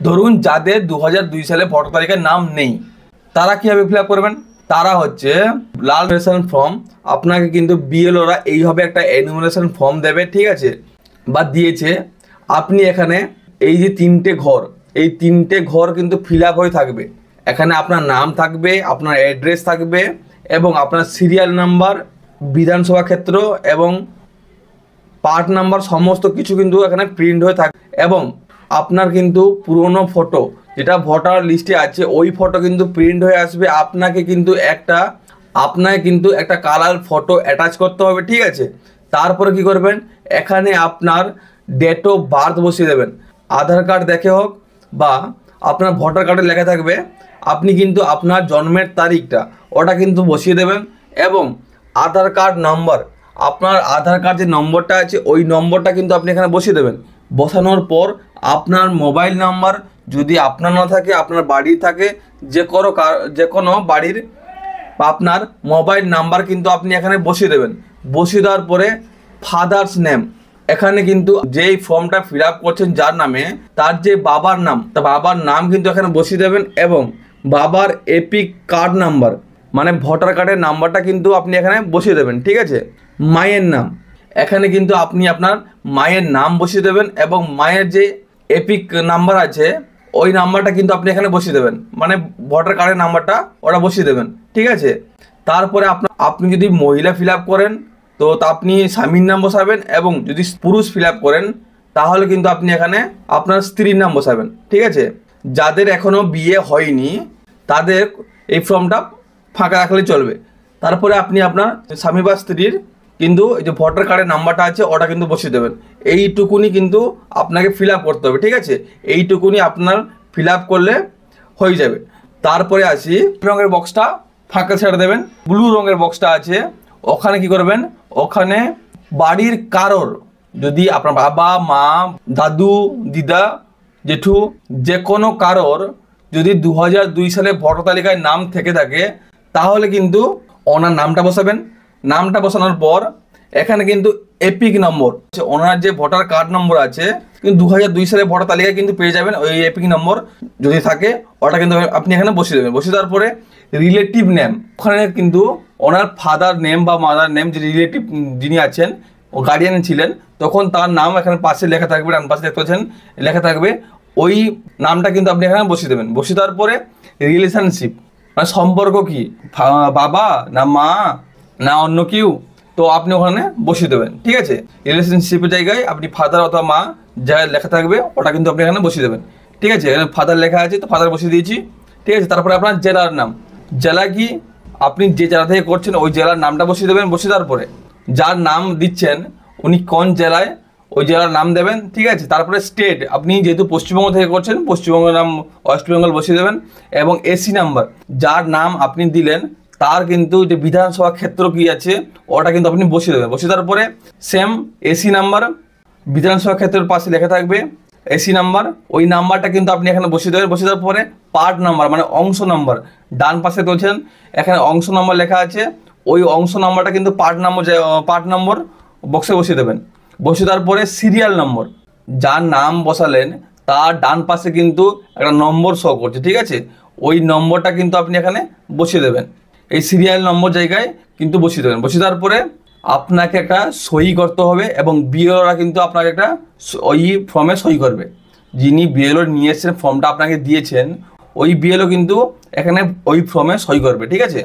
ধরুন যাদের 2002 সালে ভোটার তালিকায় নাম নেই তারা কীভাবে ফিল আপ করবেন? তারা হচ্ছে লাল এনুমারেশন ফর্ম, আপনাকে কিন্তু বিএলওরা এইভাবে একটা এনুমারেশন ফর্ম দেবে, ঠিক আছে, বা দিয়েছে। আপনি এখানে এই যে এই তিনটে ঘর কিন্তু ফিল আপ হয়ে থাকবে। এখানে আপনার নাম থাকবে, আপনার অ্যাড্রেস থাকবে এবং আপনার সিরিয়াল নাম্বার, বিধানসভা ক্ষেত্র এবং পার্ট নাম্বার সমস্ত কিছু কিন্তু এখানে প্রিন্ট হয়ে থাকে। এবং আপনার কিন্তু পুরনো ফটো যেটা ভোটার লিস্টে আছে ওই ফটো কিন্তু প্রিন্ট হয়ে আসবে। আপনাকে কিন্তু একটা কালার ফটো অ্যাটাচ করতে হবে, ঠিক আছে। তারপরে কি করবেন, এখানে আপনার ডেট অফ বার্থ বসিয়ে দেবেন। আধার কার্ড দেখে হোক বা আপনার ভোটার কার্ডে লেখা থাকবে, আপনি কিন্তু আপনার জন্মের তারিখটা ওটা কিন্তু বসিয়ে দেবেন। এবং আধার কার্ড নম্বর, আপনার আধার কার্ড যে নম্বরটা আছে ওই নম্বরটা কিন্তু আপনি এখানে বসিয়ে দেবেন। বসানোর পর আপনার মোবাইল নাম্বার যদি আপনার না থাকে, আপনার বাড়ির থাকে, যে কোনো বাড়ির আপনার মোবাইল নাম্বার কিন্তু আপনি এখানে বসিয়ে দেবেন। বসিয়ে দেওয়ার পরে ফাদার্স নেম, এখানে কিন্তু যেই ফর্মটা ফিল আপ করছেন যার নামে, তার যে বাবার নাম কিন্তু এখানে বসিয়ে দেবেন। এবং বাবার এপিক কার্ড নাম্বার মানে ভোটার কার্ডের নাম্বারটা কিন্তু আপনি এখানে বসিয়ে দেবেন, ঠিক আছে। মায়ের নাম, এখানে কিন্তু আপনি আপনার মায়ের নাম বসিয়ে দেবেন এবং মায়ের যে এপিক নাম্বার আছে ওই নাম্বারটা কিন্তু আপনি এখানে বসিয়ে দেবেন, মানে ভোটার কার্ডের নাম্বারটা ওটা বসিয়ে দেবেন, ঠিক আছে। তারপরে আপনি যদি মহিলা ফিল আপ করেন তো আপনি স্বামীর নাম বসাবেন, এবং যদি পুরুষ ফিল আপ করেন তাহলে কিন্তু আপনি এখানে আপনার স্ত্রীর নাম বসাবেন, ঠিক আছে। যাদের এখনও বিয়ে হয়নি তাদের এই ফর্মটা ফাঁকা রাখলে চলবে। তারপরে আপনি আপনার স্বামী বা স্ত্রীর কিন্তু এই যে ভোটার কার্ডের নাম্বারটা আছে ওটা কিন্তু বসিয়ে দেবেন। এইটুকুনি কিন্তু আপনাকে ফিল আপ করতে হবে, ঠিক আছে। এইটুকুনি আপনার ফিল আপ করলে হয়ে যাবে। তারপরে আসি, রঙের বক্সটা ফাঁকা ছেড়ে দেবেন। ব্লু রঙের বক্সটা আছে, ওখানে কি করবেন, ওখানে বাড়ির কারোর যদি আপনার বাবা, মা, দাদু, দিদা, জেঠু যে কোনো কারোর যদি 2002 সালে ভোটার তালিকায় নাম থেকে থাকে তাহলে কিন্তু ওনার নামটা বসাবেন। নামটা বসানোর পর এখানে কিন্তু এপিক নম্বর, ওনার যে ভোটার কার্ড নম্বর আছে কিন্তু 2002 সালে ভোটার তালিকায় কিন্তু পেয়ে যাবেন। ওই এপিক নম্বর যদি থাকে ওটা কিন্তু আপনি এখানে বসিয়ে দেবেন। বসিয়ে দেওয়ার পরে রিলেটিভ নেম, ওখানে কিন্তু ওনার ফাদার নেম বা মাদার নেম যে রিলেটিভ যিনি আছেন ও গার্ডিয়ান ছিলেন তখন তার নাম এখানে পাশে লেখা থাকবে, ডান পাশে দেখতে পাচ্ছেন লেখা থাকবে, ওই নামটা কিন্তু আপনি এখানে বসিয়ে দেবেন। বসিয়ে দেওয়ার পরে রিলেশনশিপ মানে সম্পর্ক কি, বাবা না মা না অন্য কেউ, তো আপনি ওখানে বসিয়ে দেবেন, ঠিক আছে। রিলেশনশিপের জায়গায় আপনি ফাদার অথবা মা যা লেখা থাকবে ওটা কিন্তু আপনি এখানে বসিয়ে দেবেন, ঠিক আছে। এখানে ফাদার লেখা আছে তো ফাদার বসিয়ে দিয়েছি, ঠিক আছে। তারপরে আপনার জেলার নাম, জেলা কি আপনি যে জেলা থেকে করছেন ওই জেলার নামটা বসিয়ে দেবেন। বসিয়ে দেওয়ার পরে যার নাম দিচ্ছেন উনি কোন জেলায় ওই জেলার নাম দেবেন, ঠিক আছে। তারপরে স্টেট, আপনি যেহেতু পশ্চিমবঙ্গ থেকে করছেন পশ্চিমবঙ্গের নাম ওয়েস্ট বেঙ্গল বসিয়ে দেবেন। এবং এসি নাম্বার, যার নাম আপনি দিলেন তার কিন্তু যে বিধানসভা ক্ষেত্র কি আছে ওটা কিন্তু আপনি বসিয়ে দেবেন। বসিয়ে দেওয়ার পরে সেম এসি নাম্বার, বিধানসভা ক্ষেত্রের পাশে লেখা থাকবে এসি নাম্বার, ওই নাম্বারটা কিন্তু আপনি এখানে বসিয়ে দেবেন। বসিয়ে দেওয়ার পরে পার্ট নাম্বার মানে অংশ নাম্বার, ডান পাশে বলছেন এখানে অংশ নাম্বার লেখা আছে, ওই অংশ নাম্বারটা কিন্তু পার্ট নম্বর বক্সে বসিয়ে দেবেন। বসিয়ে দেওয়ার পরে সিরিয়াল নম্বর, যার নাম বসালেন তার ডান পাশে কিন্তু একটা নম্বর শো করছে, ঠিক আছে, ওই নম্বরটা কিন্তু আপনি এখানে বসিয়ে দেবেন। এই সিরিয়াল নম্বর জায়গায় কিন্তু বসিয়ে দেবেন। বসিয়ে দেওয়ার পরে আপনাকে একটা সই করতে হবে এবং বিএলওরা কিন্তু আপনাকে একটা ওই ফর্মে সই করবে। যিনি বিএলও নিয়ে এসেছেন ফর্মটা আপনাকে দিয়েছেন ওই বিএলও কিন্তু এখানে ওই ফর্মে সই করবে, ঠিক আছে।